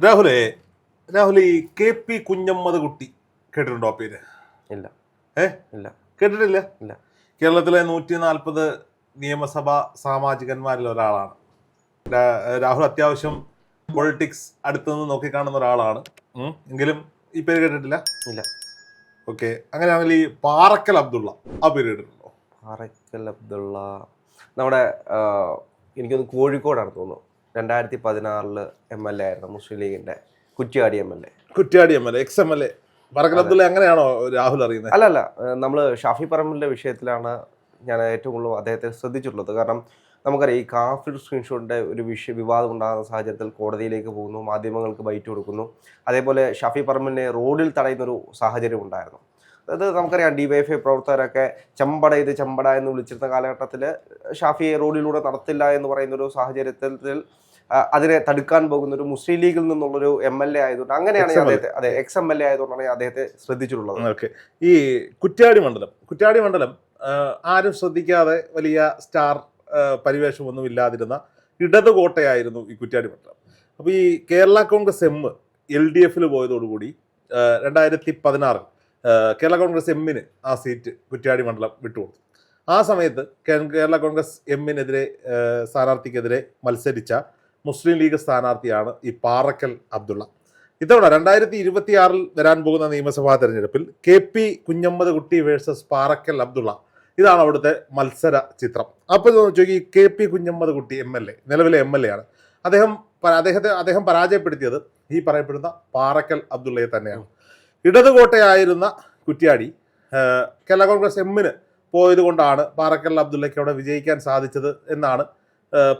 രാഹുലേ, രാഹുൽ ഈ KP കുഞ്ഞമ്മദ് കുട്ടി കേട്ടിട്ടുണ്ടോ പേര്? ഇല്ല. ഇല്ല, കേട്ടിട്ടില്ല. ഇല്ല. കേരളത്തിലെ 140 നിയമസഭാ സാമാജികന്മാരിൽ ഒരാളാണ് രാഹുൽ. അത്യാവശ്യം പൊളിറ്റിക്സ് അടുത്തുനിന്ന് നോക്കിക്കാണുന്ന ഒരാളാണ്. എങ്കിലും ഈ പേര് കേട്ടിട്ടില്ല? ഇല്ല. ഓക്കെ, അങ്ങനെയാണെങ്കിൽ ഈ പാറക്കൽ അബ്ദുള്ള, ആ പേര് കേട്ടിട്ടുണ്ടോ? പാറക്കൽ അബ്ദുള്ള നമ്മുടെ എനിക്കൊന്ന് കോഴിക്കോടാണ് തോന്നുന്നു. 2016 MLA ആയിരുന്നു, മുസ്ലിം ലീഗിന്റെ Kuttiadi MLA. Kuttiadi MLA, XMLA Parakkal Abdulla. എങ്ങനെയാണോ രാഹുൽ അറിയുന്നത്? അല്ലല്ല, നമ്മൾ ഷാഫി പറമ്പിലിന്റെ വിഷയത്തിലാണ് ഞാൻ ഏറ്റവും കൂടുതൽ അദ്ദേഹത്തെ ശ്രദ്ധിച്ചിട്ടുള്ളത്. കാരണം നമുക്കറിയാം, ഈ കാഫിർ സ്ക്രീൻഷോട്ടിന്റെ ഒരു വിവാദം ഉണ്ടാകുന്ന സാഹചര്യത്തിൽ കോടതിയിലേക്ക് പോകുന്നു, മാധ്യമങ്ങൾക്ക് ബൈറ്റ് കൊടുക്കുന്നു. അതേപോലെ ഷാഫി പറമ്പിലിനെ റോഡിൽ തടയുന്ന ഒരു സാഹചര്യം ഉണ്ടായിരുന്നു. അത് നമുക്കറിയാം, DYFI പ്രവർത്തകരൊക്കെ ചെമ്പട എന്ന് വിളിച്ചിരുന്ന കാലഘട്ടത്തിൽ ഷാഫിയെ റോഡിലൂടെ നടത്തില്ല എന്ന് പറയുന്ന ഒരു സാഹചര്യത്തിൽ അതിനെ തടുക്കാൻ പോകുന്ന ഒരു മുസ്ലിം ലീഗിൽ നിന്നുള്ളൊരു MLA ആയതുകൊണ്ട്, അങ്ങനെയാണ് അദ്ദേഹത്തെ, അതെ, XMLA ആയതുകൊണ്ടാണ് അദ്ദേഹത്തെ ശ്രദ്ധിച്ചിട്ടുള്ളത്. ഓക്കെ, ഈ കുറ്റ്യാടി മണ്ഡലം ആരും ശ്രദ്ധിക്കാതെ വലിയ സ്റ്റാർ പരിവേഷമൊന്നും ഇല്ലാതിരുന്ന ഇടത് കോട്ടയായിരുന്നു ഈ കുറ്റ്യാടി മണ്ഡലം. അപ്പോൾ ഈ Kerala Congress M LDF പോയതോടുകൂടി 2016 Kerala Congress M ആ സീറ്റ് കുറ്റ്യാടി മണ്ഡലം വിട്ടുകൊടുത്തു. ആ സമയത്ത് കേരള കോൺഗ്രസ് M സ്ഥാനാർത്ഥിക്കെതിരെ മത്സരിച്ച മുസ്ലിം ലീഗ് സ്ഥാനാർത്ഥിയാണ് ഈ പാറക്കൽ അബ്ദുള്ള. ഇത്തവണ 2026 വരാൻ പോകുന്ന നിയമസഭാ തെരഞ്ഞെടുപ്പിൽ KP കുഞ്ഞമ്മദ് കുട്ടി വേഴ്സസ് പാറക്കൽ അബ്ദുള്ള, ഇതാണ് അവിടുത്തെ മത്സര ചിത്രം. അപ്പോൾ ചോദിക്കും, ഈ KP കുഞ്ഞമ്മദ് കുട്ടി MLA, നിലവിലെ MLA ആണ്. അദ്ദേഹം പരാജയപ്പെടുത്തിയത് ഈ പറയപ്പെടുന്ന പാറക്കൽ അബ്ദുള്ളയെ തന്നെയാണ്. ഇടതുകോട്ടയായിരുന്ന കുറ്റ്യാടി കേരള കോൺഗ്രസ് M പോയത് കൊണ്ടാണ് പാറക്കൽ അബ്ദുള്ളയ്ക്ക് അവിടെ വിജയിക്കാൻ സാധിച്ചത് എന്നാണ്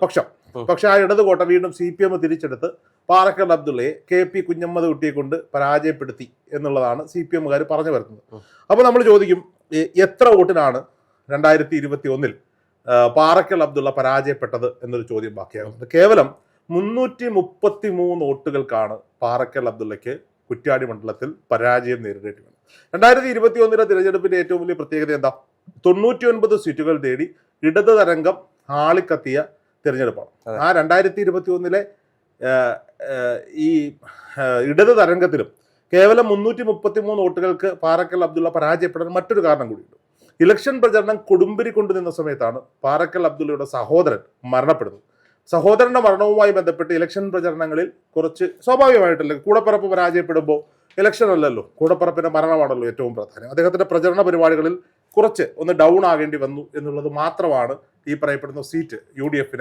പക്ഷം. പക്ഷെ ആ ഇടതുകോട്ട വീണ്ടും CPM തിരിച്ചെടുത്ത് പാറക്കൽ അബ്ദുള്ളയെ KP കുഞ്ഞമ്മദ് കുട്ടിയെ കൊണ്ട് പരാജയപ്പെടുത്തി എന്നുള്ളതാണ് CPMകാർ പറഞ്ഞു വരുന്നത്. അപ്പോൾ നമ്മൾ ചോദിക്കും, എത്ര വോട്ടിനാണ് 2021 പാറക്കൽ അബ്ദുള്ള പരാജയപ്പെട്ടത് എന്നൊരു ചോദ്യം ബാക്കിയാകുന്നത്. കേവലം 333 വോട്ടുകൾക്കാണ് പാറക്കൽ അബ്ദുള്ളയ്ക്ക് കുറ്റ്യാടി മണ്ഡലത്തിൽ പരാജയം നേരിടേണ്ടി വന്നത്. 2021 തിരഞ്ഞെടുപ്പിന്റെ ഏറ്റവും വലിയ പ്രത്യേകത എന്താ? 99 സീറ്റുകൾ തേടി ഇടത് തരംഗം ആളിക്കത്തിയ തിരഞ്ഞെടുപ്പാണ്. ആ 2021 ഈ ഇടത് തരംഗത്തിലും കേവലം 333 വോട്ടുകൾക്ക് പാറക്കൽ അബ്ദുള്ള പരാജയപ്പെടാൻ മറ്റൊരു കാരണം കൂടിയുണ്ട്. ഇലക്ഷൻ പ്രചരണം കൊടുമ്പിരി കൊണ്ടു നിന്ന സമയത്താണ് പാറക്കൽ അബ്ദുള്ളയുടെ സഹോദരൻ മരണപ്പെടുന്നത്. സഹോദരന്റെ മരണവുമായി ബന്ധപ്പെട്ട് ഇലക്ഷൻ പ്രചരണങ്ങളിൽ കുറച്ച് സ്വാഭാവികമായിട്ടല്ലേ, കൂടപ്പിറപ്പ് പരാജയപ്പെടുമ്പോൾ ഇലക്ഷൻ അല്ലല്ലോ, കൂടപ്പിറപ്പിന്റെ മരണമാണല്ലോ ഏറ്റവും പ്രാധാന്യം. അദ്ദേഹത്തിന്റെ പ്രചരണ പരിപാടികളിൽ കുറച്ച് ഒന്ന് ഡൗൺ ആകേണ്ടി വന്നു എന്നുള്ളത് മാത്രമാണ് ഈ പറയപ്പെടുന്ന സീറ്റ് UDF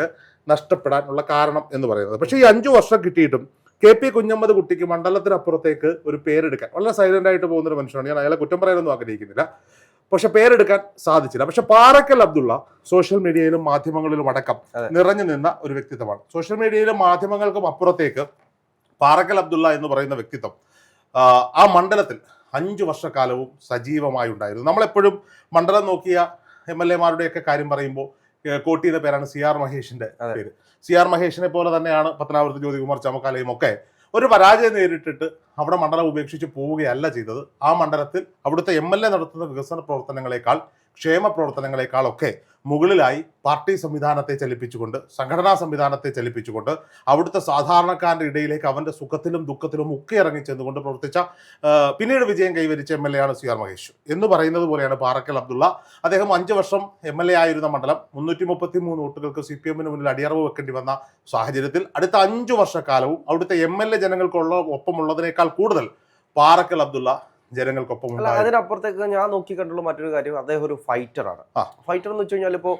നഷ്ടപ്പെടാനുള്ള കാരണം എന്ന് പറയുന്നത്. പക്ഷേ ഈ 5 വർഷം കിട്ടിയിട്ടും KP കുഞ്ഞമ്മദ് കുട്ടിക്ക് മണ്ഡലത്തിനപ്പുറത്തേക്ക് ഒരു പേരെടുക്കാൻ, വളരെ സൈലന്റ് ആയിട്ട് പോകുന്ന ഒരു മനുഷ്യനാണ്, ഞാൻ അയാളെ കുറ്റം പറയാനൊന്നും ആഗ്രഹിക്കുന്നില്ല, പക്ഷെ പേരെടുക്കാൻ സാധിച്ചില്ല. പക്ഷെ പാറക്കൽ അബ്ദുള്ള സോഷ്യൽ മീഡിയയിലും മാധ്യമങ്ങളിലും അടക്കം നിറഞ്ഞു നിന്ന ഒരു വ്യക്തിത്വമാണ്. സോഷ്യൽ മീഡിയയിലും മാധ്യമങ്ങൾക്കും അപ്പുറത്തേക്ക് പാറക്കൽ അബ്ദുള്ള എന്ന് പറയുന്ന വ്യക്തിത്വം ആ മണ്ഡലത്തിൽ 5 വർഷക്കാലവും സജീവമായി ഉണ്ടായിരുന്നു. നമ്മളെപ്പോഴും മണ്ഡലം നോക്കിയ MLAമാരുടെയൊക്കെ കാര്യം പറയുമ്പോൾ കോട്ട് ചെയ്ത പേരാണ് CR മഹേഷിന്റെ പേര്. CR മഹേഷിനെ പോലെ തന്നെയാണ് പത്തനാപുരത്ത് ജ്യോതികുമാർ ചമക്കാലയും ഒക്കെ ഒരു പരാജയം നേരിട്ടിട്ട് അവിടെ മണ്ഡലം ഉപേക്ഷിച്ച് പോവുകയല്ല ചെയ്തത്. ആ മണ്ഡലത്തിൽ അവിടുത്തെ MLA നടത്തുന്ന വികസന പ്രവർത്തനങ്ങളെക്കാൾ, ക്ഷേമ പ്രവർത്തനങ്ങളെക്കാളൊക്കെ മുകളിലായി പാർട്ടി സംവിധാനത്തെ ചലിപ്പിച്ചുകൊണ്ട്, സംഘടനാ സംവിധാനത്തെ ചലിപ്പിച്ചുകൊണ്ട്, അവിടുത്തെ സാധാരണക്കാരുടെ ഇടയിലേക്ക് അവന്റെ സുഖത്തിലും ദുഃഖത്തിലും ഒക്കെ ഇറങ്ങിച്ചെന്നുകൊണ്ട് പ്രവർത്തിച്ച, പിന്നീട് വിജയം കൈവരിച്ച MLA ആണ് CR മഹേഷ് എന്ന് പറയുന്നത് പോലെയാണ് പാറക്കൽ അബ്ദുള്ള. അദ്ദേഹം 5 വർഷം MLA ആയിരുന്ന മണ്ഡലം 333 വോട്ടുകൾക്ക് CPM മുന്നിൽ അടിയറവ് വെക്കേണ്ടി വന്ന സാഹചര്യത്തിൽ അടുത്ത 5 വർഷക്കാലവും അവിടുത്തെ MLA ജനങ്ങൾക്കുള്ള ഒപ്പമുള്ളതിനേക്കാൾ കൂടുതൽ പാറക്കൽ അബ്ദുള്ള ജനങ്ങൾക്കൊപ്പം. അതിനപ്പുറത്തേക്ക് ഞാൻ നോക്കി കണ്ടുള്ള മറ്റൊരു കാര്യം, അദ്ദേഹം ഒരു ഫൈറ്ററാണ്. ഫൈറ്റർ എന്ന് വെച്ച് കഴിഞ്ഞാൽ, ഇപ്പോൾ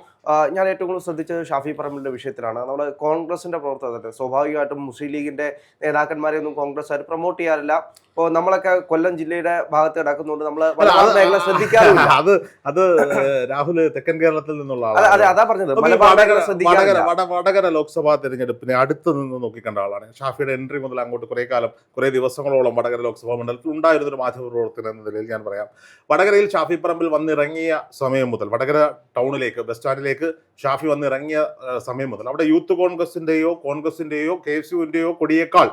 ഞാൻ ഏറ്റവും കൂടുതൽ ശ്രദ്ധിച്ചത് ഷാഫി പറമ്പിലിന്റെ വിഷയത്തിലാണ്. നമ്മുടെ കോൺഗ്രസിന്റെ പ്രവർത്തകർ സ്വാഭാവികമായിട്ടും മുസ്ലിം ലീഗിന്റെ നേതാക്കന്മാരെ ഒന്നും കോൺഗ്രസ്സുകാർ പ്രൊമോട്ട് ചെയ്യാറില്ല. ഇപ്പോൾ നമ്മളൊക്കെ കൊല്ലം ജില്ലയുടെ ഭാഗത്ത് കിടക്കുന്നതുകൊണ്ട് നമ്മൾ ശ്രദ്ധിക്കാറില്ല. അത് രാഹുൽ തെക്കൻ കേരളത്തിൽ നിന്നുള്ള അതാ പറഞ്ഞത്, വടകര ലോക്സഭാ തെരഞ്ഞെടുപ്പിനെ അടുത്ത് നിന്ന് നോക്കിക്കണ്ട ആളാണ്. ഷാഫിയുടെ എൻട്രി മുതൽ അങ്ങോട്ട് കുറെ ദിവസങ്ങളോളം വടകര ലോക്സഭാ മണ്ഡലത്തിൽ ഉണ്ടായിരുന്ന ഒരു മാധ്യമ പ്രവർത്തകൻ എന്ന നിലയിൽ ഞാൻ പറയാം, വടകരയിൽ ഷാഫി പറമ്പിൽ വന്നിറങ്ങിയ സമയം മുതൽ, വടകര ടൗണിലേക്ക് ബസ് സ്റ്റാൻഡിലേക്ക് ഷാഫി വന്നിറങ്ങിയ സമയം മുതൽ അവിടെ യൂത്ത് കോൺഗ്രസിന്റെയോ KSUവിന്റെയോ കൊടിയേക്കാൾ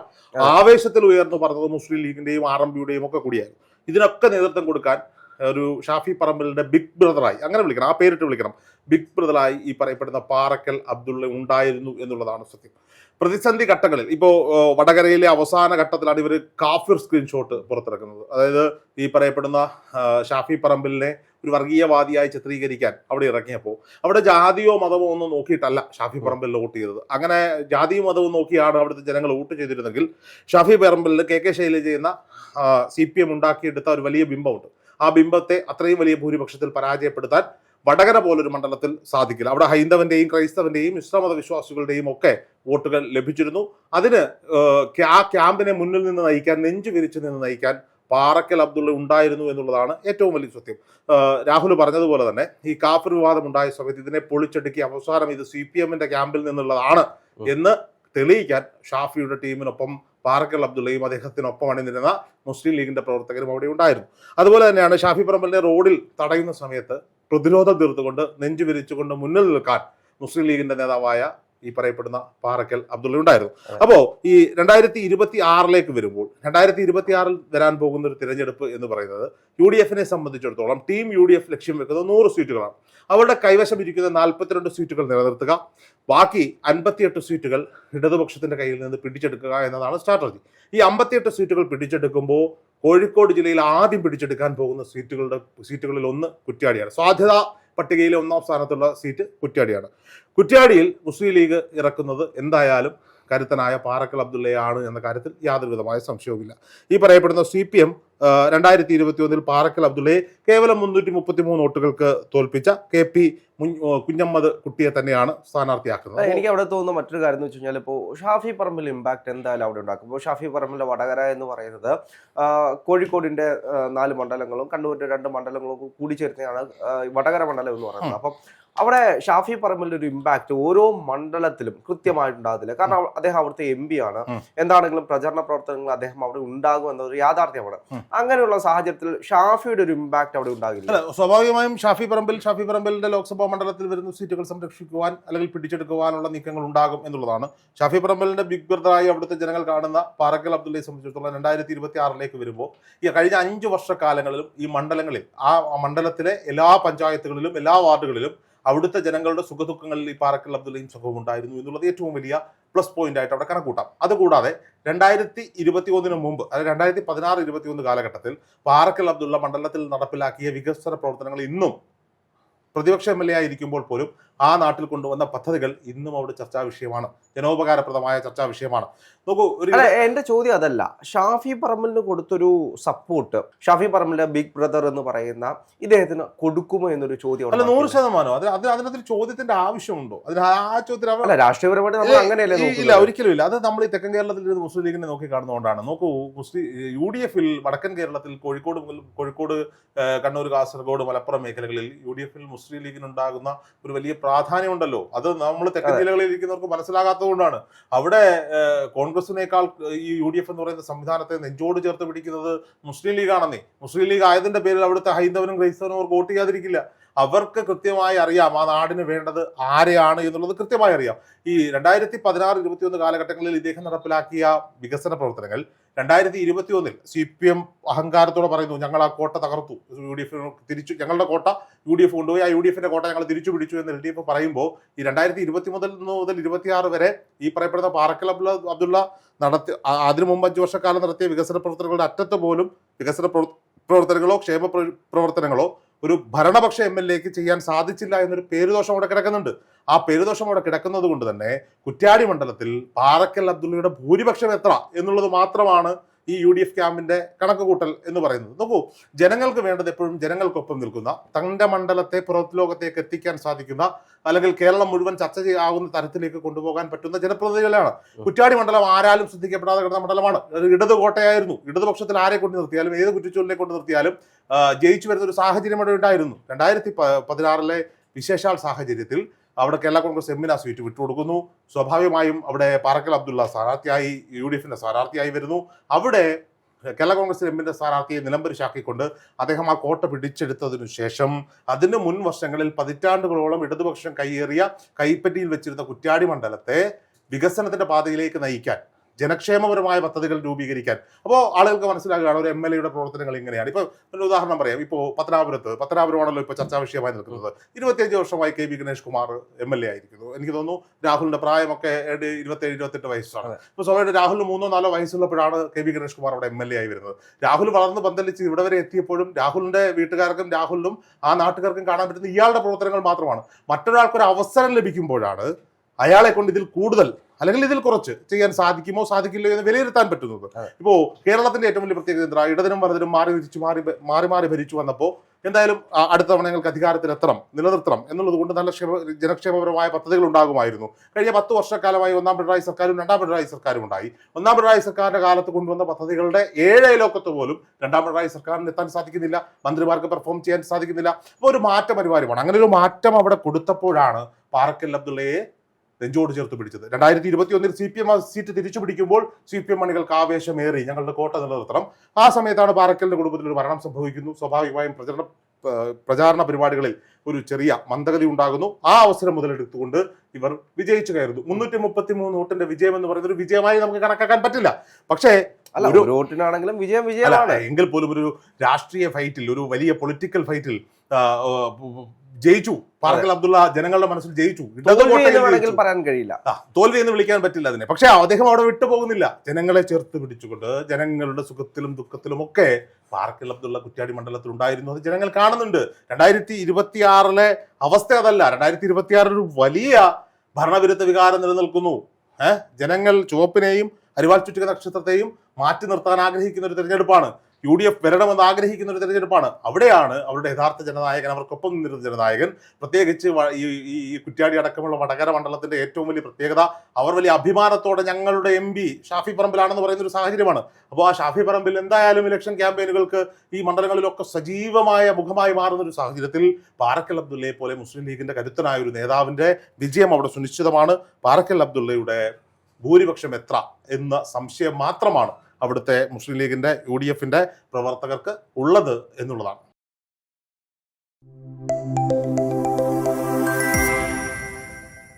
ആവേശത്തിൽ ഉയർന്നു പറഞ്ഞത് മുസ്ലിം ലീഗിന്റെയും RMPയുടെയും ഒക്കെ കൊടിയായിരുന്നു. ഇതിനൊക്കെ നേതൃത്വം കൊടുക്കാൻ ഒരു ഷാഫി പറമ്പലിന്റെ ബിഗ് ബ്രദറായി, അങ്ങനെ വിളിക്കണം, ആ പേരിട്ട് വിളിക്കണം, ബിഗ് ബ്രദറായി ഈ പറയപ്പെടുന്ന പാറക്കൽ അബ്ദുള്ള ഉണ്ടായിരുന്നു എന്നുള്ളതാണ് സത്യം. പ്രതിസന്ധി ഘട്ടങ്ങളിൽ ഇപ്പോൾ വടകരയിലെ അവസാന ഘട്ടത്തിലാണ് ഇവർ കാഫിർ സ്ക്രീൻഷോട്ട് പുറത്തിറക്കുന്നത്. അതായത് ഈ പറയപ്പെടുന്ന ഷാഫി പറമ്പലിനെ ഒരു വർഗീയവാദിയായി ചിത്രീകരിക്കാൻ അവിടെ ഇറങ്ങിയപ്പോൾ അവിടെ ജാതിയോ മതമോ ഒന്നും നോക്കിയിട്ടല്ല ഷാഫി പറമ്പലിൽ വോട്ട് ചെയ്തത്. അങ്ങനെ ജാതിയും മതവും നോക്കിയാണ് അവിടുത്തെ ജനങ്ങൾ വോട്ട് ചെയ്തിരുന്നെങ്കിൽ ഷാഫി പറമ്പലിൽ കെ ശൈലജ എന്ന CPM ഉണ്ടാക്കിയെടുത്ത ഒരു വലിയ ബിംബമുണ്ട്. ആ ബിംബത്തെ അത്രയും വലിയ ഭൂരിപക്ഷത്തിൽ പരാജയപ്പെടുത്താൻ വടകര പോലൊരു മണ്ഡലത്തിൽ സാധിക്കില്ല. അവിടെ ഹൈന്ദവന്റെയും ക്രൈസ്തവന്റെയും ഇസ്ലാമത വിശ്വാസികളുടെയും ഒക്കെ വോട്ടുകൾ ലഭിച്ചിരുന്നു. അതിന് ആ ക്യാമ്പിനെ മുന്നിൽ നിന്ന് നയിക്കാൻ, നെഞ്ചു വിരിച്ചു നിന്ന് നയിക്കാൻ പാറക്കൽ അബ്ദുള്ള ഉണ്ടായിരുന്നു എന്നുള്ളതാണ് ഏറ്റവും വലിയ സത്യം. രാഹുൽ പറഞ്ഞതുപോലെ തന്നെ ഈ കാഫിർ വിവാദം ഉണ്ടായ സമയത്ത് ഇതിനെ പൊളിച്ചടുക്കി അവസാനം ഇത് CPMന്റെ ക്യാമ്പിൽ നിന്നുള്ളതാണ് എന്ന് തെളിയിക്കാൻ ഷാഫിയുടെ ടീമിനൊപ്പം പാറക്കൽ അബ്ദുള്ളയും അദ്ദേഹത്തിനൊപ്പം അണിനിരുന്ന മുസ്ലിം ലീഗിന്റെ പ്രവർത്തകരും അവിടെ ഉണ്ടായിരുന്നു. അതുപോലെ തന്നെയാണ് ഷാഫി പറമ്പലിനെ റോഡിൽ തടയുന്ന സമയത്ത് പ്രതിരോധം തീർത്തുകൊണ്ട് നെഞ്ചു വിരിച്ചുകൊണ്ട് മുന്നിൽ നിൽക്കാൻ മുസ്ലിം ലീഗിന്റെ നേതാവായ ഈ പറയപ്പെടുന്ന പാറക്കൽ അബ്ദുള്ള ഉണ്ടായിരുന്നു. അപ്പോൾ ഈ 2026 വരുമ്പോൾ 2026 വരാൻ പോകുന്ന ഒരു തിരഞ്ഞെടുപ്പ് എന്ന് പറയുന്നത് UDFനെ സംബന്ധിച്ചിടത്തോളം ടീം UDF ലക്ഷ്യം വെക്കുന്നത് 100 സീറ്റുകളാണ്. അവരുടെ കൈവശം ഇരിക്കുന്ന 42 സീറ്റുകൾ നിലനിർത്തുക, ബാക്കി 58 സീറ്റുകൾ ഇടതുപക്ഷത്തിന്റെ കയ്യിൽ നിന്ന് പിടിച്ചെടുക്കുക എന്നതാണ് സ്ട്രാറ്റജി. ഈ 58 സീറ്റുകൾ പിടിച്ചെടുക്കുമ്പോൾ കോഴിക്കോട് ജില്ലയിൽ ആദ്യം പിടിച്ചെടുക്കാൻ പോകുന്ന സീറ്റുകളിൽ ഒന്ന് കുറ്റ്യാടിയാണ്. സാധ്യതാ പട്ടികയിലെ 1ാം സ്ഥാനത്തുള്ള സീറ്റ് കുറ്റ്യാടിയാണ്. കുറ്റ്യാടിയിൽ മുസ്ലിം ലീഗ് ഇറക്കുന്നത് എന്തായാലും കരുത്തനായ പാറക്കൽ അബ്ദുള്ളയാണ് എന്ന കാര്യത്തിൽ യാതൊരു വിധമായ സംശയവുമില്ല. ഈ പറയപ്പെടുന്ന CPM 2021 പാറക്കൽ അബ്ദുള്ളയെ കേവലം 333 വോട്ടുകൾക്ക് തോൽപ്പിച്ച KP കുഞ്ഞമ്മദ് കുട്ടിയെ തന്നെയാണ് സ്ഥാനാർത്ഥിയാക്കുന്നത്. എനിക്ക് അവിടെ തോന്നുന്ന മറ്റൊരു കാര്യം എന്ന് വെച്ച് കഴിഞ്ഞാൽ, ഇപ്പോൾ ഷാഫി പറമ്പിൽ ഇമ്പാക്ട് എന്തായാലും അവിടെ ഉണ്ടാക്കും. ഇപ്പോൾ ഷാഫി പറമ്പിലെ വടകര എന്ന് പറയുന്നത് കോഴിക്കോടിന്റെ 4 മണ്ഡലങ്ങളും കണ്ണൂരിന്റെ 2 മണ്ഡലങ്ങളും കൂടി ചേർന്നതാണ് വടകര മണ്ഡലം എന്ന് പറയുന്നത്. അപ്പം അവിടെ ഷാഫി പറമ്പിലിന്റെ ഒരു ഇമ്പാക്ട് ഓരോ മണ്ഡലത്തിലും കൃത്യമായിട്ടുണ്ടാകത്തില്ല. കാരണം അദ്ദേഹം അവിടുത്തെ MP ആണ്. എന്താണെങ്കിലും പ്രചരണ പ്രവർത്തനങ്ങൾ അദ്ദേഹം അവിടെ ഉണ്ടാകും എന്നൊരു യാഥാർത്ഥ്യമാണ്. അങ്ങനെയുള്ള സാഹചര്യത്തിൽ ഷാഫിയുടെ ഒരു ഇമ്പാക്ട് അവിടെ ഉണ്ടാകില്ല. സ്വാഭാവികമായും ഷാഫി പറമ്പലിന്റെ ലോക്സഭാ മണ്ഡലത്തിൽ വരുന്ന സീറ്റുകൾ സംരക്ഷിക്കുവാൻ അല്ലെങ്കിൽ പിടിച്ചെടുക്കുവാനുള്ള നീക്കങ്ങൾ ഉണ്ടാകും എന്നുള്ളതാണ്. ഷാഫി പറമ്പലിന്റെ ബിഗ് ബ്രദറായി അവിടുത്തെ ജനങ്ങൾ കാണുന്ന പാറക്കൽ അബ്ദുള്ളയെ സംബന്ധിച്ചിടത്തോളം 2026 വരുമ്പോൾ ഈ കഴിഞ്ഞ 5 വർഷക്കാലങ്ങളിലും ഈ മണ്ഡലങ്ങളിൽ ആ മണ്ഡലത്തിലെ എല്ലാ പഞ്ചായത്തുകളിലും എല്ലാ വാർഡുകളിലും അവിടുത്തെ ജനങ്ങളുടെ സുഖദുഃഖങ്ങളിൽ ഈ പാറക്കൽ അബ്ദുള്ളയും സംഘവും ഉണ്ടായിരുന്നു എന്നുള്ളത് ഏറ്റവും വലിയ പ്ലസ് പോയിന്റ് ആയിട്ട് അവിടെ കണക്കൂട്ടാം. അതുകൂടാതെ 2021 മുമ്പ്, അതായത് 2016-21 കാലഘട്ടത്തിൽ പാറക്കൽ അബ്ദുള്ള മണ്ഡലത്തിൽ നടപ്പിലാക്കിയ വികസന പ്രവർത്തനങ്ങൾ ഇന്നും പ്രതിപക്ഷ MLA ആയിരിക്കുമ്പോൾ പോലും ആ നാട്ടിൽ കൊണ്ടുവന്ന പദ്ധതികൾ ഇന്നും അവിടെ ചർച്ചാ വിഷയമാണ്, ജനോപകാരപ്രദമായ ചർച്ചാ വിഷയമാണ്. നോക്കൂ, എന്റെ ചോദ്യം അതല്ല. ഷാഫി പറമ്പലിന് കൊടുത്തൊരു സപ്പോർട്ട് ഷാഫി പറമ്പലിന്റെ ബിഗ് ബ്രദർ എന്ന് പറയുന്ന ഇദ്ദേഹത്തിന് കൊടുക്കുമോ എന്നൊരു ചോദ്യം. അല്ല, 100%. അതിനകത്തൊരു ചോദ്യത്തിന്റെ ആവശ്യമുണ്ടോ? അതിന് ആ ചോദ്യത്തിന് രാഷ്ട്രീയപരമായിട്ട് നമ്മൾ അങ്ങനെയല്ലേ? ഇല്ല, ഒരിക്കലും ഇല്ല. അത് നമ്മൾ ഈ തെക്കൻ കേരളത്തിൽ മുസ്ലിം ലീഗിനെ നോക്കി കാണുന്നതുകൊണ്ടാണ്. നോക്കൂ, UDFൽ വടക്കൻ കേരളത്തിൽ കോഴിക്കോട്, കണ്ണൂർ, കാസർഗോഡ്, മലപ്പുറം മേഖലകളിൽ UDFൽ മുസ്ലിം ലീഗിനുണ്ടാകുന്ന ഒരു വലിയ പ്രാധാന്യമുണ്ടല്ലോ. അത് നമ്മൾ തെക്കൻ ജില്ലകളിൽ ഇരിക്കുന്നവർക്ക് മനസ്സിലാകാത്തത് കൊണ്ടാണ്. അവിടെ കോൺഗ്രസിനേക്കാൾ ഈ UDF എന്ന് പറയുന്ന സംവിധാനത്തെ നെഞ്ചോട് ചേർത്ത് പിടിക്കുന്നത് മുസ്ലിം ലീഗാണെന്നേ. മുസ്ലിം ലീഗ് ആയതിന്റെ പേരിൽ അവിടുത്തെ ഹൈന്ദവനും ക്രൈസ്തവനും അവർ വോട്ട് ചെയ്യാതിരിക്കില്ല. അവർക്ക് കൃത്യമായി അറിയാം ആ നാടിന് വേണ്ടത് ആരെയാണ് എന്നുള്ളത് കൃത്യമായി അറിയാം. ഈ 2016-21 കാലഘട്ടങ്ങളിൽ ഇദ്ദേഹം നടപ്പിലാക്കിയ വികസന പ്രവർത്തനങ്ങൾ 2021 CPM അഹങ്കാരത്തോടെ പറയുന്നു, ഞങ്ങൾ ആ കോട്ട തകർത്തു, UDF തിരിച്ചു, ഞങ്ങളുടെ കോട്ട UDF കൊണ്ടുപോയി, ആ UDFന്റെ കോട്ട ഞങ്ങൾ തിരിച്ചു പിടിച്ചു എന്ന് LDF പറയുമ്പോൾ ഈ 2020 മുതൽ 26 വരെ ഈ പറയപ്പെടുന്ന പാറക്കൽ അബ്ദുള്ള നടത്തി, അതിനു മുമ്പ് 5 വർഷക്കാലം നടത്തിയ വികസന പ്രവർത്തനങ്ങളുടെ അറ്റത്ത് പോലും വികസന പ്രവർത്തനങ്ങളോ ക്ഷേമ പ്രവർത്തനങ്ങളോ ഒരു ഭരണപക്ഷ MLAക്ക് ചെയ്യാൻ സാധിച്ചില്ല എന്നൊരു പേരുദോഷം അവിടെ കിടക്കുന്നുണ്ട്. ആ പേരുദോഷം അവിടെ കിടക്കുന്നത് കൊണ്ട് തന്നെ കുറ്റ്യാടി മണ്ഡലത്തിൽ പാറക്കൽ അബ്ദുള്ളയുടെ ഭൂരിപക്ഷം എത്ര എന്നുള്ളത് മാത്രമാണ് ഈ UDF ക്യാമ്പിന്റെ കണക്കുകൂട്ടൽ എന്ന് പറയുന്നത്. നോക്കൂ, ജനങ്ങൾക്ക് വേണ്ടത് എപ്പോഴും ജനങ്ങൾക്കൊപ്പം നിൽക്കുന്ന, തന്റെ മണ്ഡലത്തെ പുറത്ത് ലോകത്തേക്ക് എത്തിക്കാൻ സാധിക്കുന്ന, അല്ലെങ്കിൽ കേരളം മുഴുവൻ ചർച്ച ചെയ്യാവുന്ന തരത്തിലേക്ക് കൊണ്ടുപോകാൻ പറ്റുന്ന ജനപ്രതിനിധികളാണ്. കുറ്റ്യാടി മണ്ഡലം ആരാലും ശ്രദ്ധിക്കപ്പെടാതെ കിടന്ന മണ്ഡലമാണ്. ഇടത് കോട്ടയായിരുന്നു. ഇടതുപക്ഷത്തിൽ ആരെ കൊണ്ട് നിർത്തിയാലും, ഏത് കുറ്റിച്ചൂലിനെ കൊണ്ട് നിർത്തിയാലും ജയിച്ചു വരുന്ന ഒരു സാഹചര്യം അവിടെ ഉണ്ടായിരുന്നു. 2016 വിശേഷാൽ സാഹചര്യത്തിൽ അവിടെ കേരള കോൺഗ്രസ് എമ്മിന് സീറ്റ് വിട്ടുകൊടുക്കുന്നു. സ്വാഭാവികമായും അവിടെ പാറക്കൽ അബ്ദുള്ള സ്ഥാനാർത്ഥിയായി UDFന്റെ സ്ഥാനാർത്ഥിയായി വരുന്നു. അവിടെ കേരള കോൺഗ്രസ് എമ്മിന്റെ സ്ഥാനാർത്ഥിയെ നിലംപരിശാക്കിക്കൊണ്ട് അദ്ദേഹം ആ കോട്ട പിടിച്ചെടുത്തതിനു ശേഷം അതിന് മുൻ വർഷങ്ങളിൽ പതിറ്റാണ്ടുകളോളം ഇടതുപക്ഷം കൈപ്പറ്റിയിൽ വെച്ചിരുന്ന കുറ്റ്യാടി മണ്ഡലത്തെ വികസനത്തിന്റെ പാതയിലേക്ക് നയിക്കാൻ ജനക്ഷേമപരമായ പദ്ധതികൾ രൂപീകരിക്കാൻ. അപ്പോൾ ആളുകൾക്ക് മനസ്സിലാകുകയാണ് ഒരു MLA യുടെ പ്രവർത്തനങ്ങൾ ഇങ്ങനെയാണ്. ഇപ്പോൾ ഒരു ഉദാഹരണം പറയാം. ഇപ്പോൾ പത്തനാപുരമാണല്ലോ ഇപ്പോൾ ചർച്ചാ വിഷയമായി നിൽക്കുന്നത്. 25 വർഷമായി KB ഗണേഷ് കുമാർ MLA ആയിരിക്കുന്നു. എനിക്ക് തോന്നുന്നു രാഹുലിന്റെ പ്രായമൊക്കെ 27-28 വയസ്സാണ്. ഇപ്പോൾ സ്വാഭാവികമായിട്ട് രാഹുലിന് 3-4 വയസ്സുള്ളപ്പോഴാണ് KB ഗണേഷ് കുമാർ അവിടെ MLA ആയി വരുന്നത്. രാഹുൽ വളർന്ന് പന്തലിച്ച് ഇവിടെ വരെ എത്തിയപ്പോഴും രാഹുലിന്റെ വീട്ടുകാർക്കും രാഹുലിനും ആ നാട്ടുകാർക്കും കാണാൻ പറ്റുന്ന ഇയാളുടെ പ്രവർത്തനങ്ങൾ മാത്രമാണ്. മറ്റൊരാൾക്കൊരു അവസരം ലഭിക്കുമ്പോഴാണ് അയാളെ കൊണ്ട് ഇതിൽ കൂടുതൽ അല്ലെങ്കിൽ ഇതിൽ കുറച്ച് ചെയ്യാൻ സാധിക്കുമോ സാധിക്കില്ലോ എന്ന് വിലയിരുത്താൻ പറ്റുന്നത്. ഇപ്പോ കേരളത്തിന്റെ ഏറ്റവും വലിയ പ്രത്യേകത എന്താ? ഇടതിനും വലതിനും മാറി മാറി ഭരിച്ചു വന്നപ്പോൾ എന്തായാലും അടുത്ത തവണ ഞങ്ങൾക്ക് അധികാരത്തിലെത്തണം, നിലനിർത്തണം എന്നുള്ളത് കൊണ്ട് നല്ല ജനക്ഷേമപരമായ പദ്ധതികൾ ഉണ്ടാകുമായിരുന്നു. കഴിഞ്ഞ 10 വർഷക്കാലമായി ഒന്നാം പിണറായി സർക്കാരും രണ്ടാം പിണറായി സർക്കാരും ഉണ്ടായി. ഒന്നാം പിണറായി സർക്കാരിന്റെ കാലത്ത് കൊണ്ടുവന്ന പദ്ധതികളുടെ 7 അയലോക്കത്ത് പോലും രണ്ടാം പിണറായി സർക്കാരിന് എത്താൻ സാധിക്കുന്നില്ല, മന്ത്രിമാർക്ക് പെർഫോം ചെയ്യാൻ സാധിക്കുന്നില്ല. അപ്പോൾ ഒരു മാറ്റം അനിവാര്യമാണ്. അങ്ങനെ ഒരു മാറ്റം അവിടെ കൊടുത്തപ്പോഴാണ് പാറക്കൽ അബ്ദുള്ളയെ നെഞ്ചോട് ചേർത്ത് പിടിച്ചത്. 2021 CPM സീറ്റ് തിരിച്ചു പിടിക്കുമ്പോൾ CPM മണികൾക്ക് ആവേശമേറി ഞങ്ങളുടെ കോട്ട നിലനിർത്തണം. ആ സമയത്താണ് പാറക്കലിന്റെ കുടുംബത്തിൽ ഒരു മരണം സംഭവിക്കുന്നു. സ്വാഭാവികമായും പ്രചാരണ പരിപാടികളിൽ ഒരു ചെറിയ മന്ദഗതി ഉണ്ടാകുന്നു. ആ അവസരം മുതലെടുത്തുകൊണ്ട് ഇവർ വിജയിച്ചു കയറുന്നു. 333 വോട്ടിന്റെ വിജയം എന്ന് പറയുന്നത് ഒരു വിജയമായി നമുക്ക് കണക്കാക്കാൻ പറ്റില്ല. പക്ഷേ വോട്ടിനാണെങ്കിലും വിജയമാണ്. എങ്കിൽ പോലും ഒരു രാഷ്ട്രീയ ഫൈറ്റിൽ, ഒരു വലിയ പൊളിറ്റിക്കൽ ഫൈറ്റിൽ ജയിച്ചു. പാറക്കൽ അബ്ദുള്ള ജനങ്ങളുടെ മനസ്സിൽ ജയിച്ചു. പറയാൻ കഴിയില്ല, തോൽവി എന്ന് വിളിക്കാൻ പറ്റില്ല അതിനെ. പക്ഷെ അദ്ദേഹം അവിടെ വിട്ടുപോകുന്നില്ല. ജനങ്ങളെ ചേർത്ത് പിടിച്ചുകൊണ്ട് ജനങ്ങളുടെ സുഖത്തിലും ദുഃഖത്തിലും ഒക്കെ പാറക്കൽ അബ്ദുള്ള കുറ്റ്യാടി മണ്ഡലത്തിൽ ഉണ്ടായിരുന്നു. അത് ജനങ്ങൾ കാണുന്നുണ്ട്. 2026 അവസ്ഥ അതല്ല. 2026 ഒരു വലിയ ഭരണവിരുദ്ധ വികാരം നിലനിൽക്കുന്നു. ജനങ്ങൾ ചുവപ്പിനെയും അരിവാൾ ചുറ്റിക നക്ഷത്രത്തെയും മാറ്റി നിർത്താൻ ആഗ്രഹിക്കുന്ന ഒരു തെരഞ്ഞെടുപ്പാണ്. UDF വരണമെന്ന് ആഗ്രഹിക്കുന്ന ഒരു തെരഞ്ഞെടുപ്പാണ്. അവിടെയാണ് അവരുടെ യഥാർത്ഥ ജനനായകൻ, അവർക്കൊപ്പം നിന്നിരുന്ന ജനനായകൻ. പ്രത്യേകിച്ച് ഈ കുറ്റ്യാടി അടക്കമുള്ള വടകര മണ്ഡലത്തിന്റെ ഏറ്റവും വലിയ പ്രത്യേകത, അവർ വലിയ അഭിമാനത്തോടെ ഞങ്ങളുടെ MP ഷാഫി പറമ്പിലാണെന്ന് പറയുന്ന ഒരു സാഹചര്യമാണ്. അപ്പോൾ ആ ഷാഫി പറമ്പിൽ എന്തായാലും ഇലക്ഷൻ ക്യാമ്പയിനുകൾക്ക് ഈ മണ്ഡലങ്ങളിലൊക്കെ സജീവമായ മുഖമായി മാറുന്ന ഒരു സാഹചര്യത്തിൽ പാറക്കൽ അബ്ദുള്ളയെ പോലെ മുസ്ലിം ലീഗിന്റെ കരുത്തനായ ഒരു നേതാവിന്റെ വിജയം അവിടെ സുനിശ്ചിതമാണ്. പാറക്കൽ അബ്ദുള്ളയുടെ ഭൂരിപക്ഷം എത്ര എന്ന സംശയം മാത്രമാണ് അവിടുത്തെ മുസ്ലിം ലീഗിന്റെ UDFന്റെ പ്രവർത്തകർക്ക് ഉള്ളത് എന്നുള്ളതാണ്.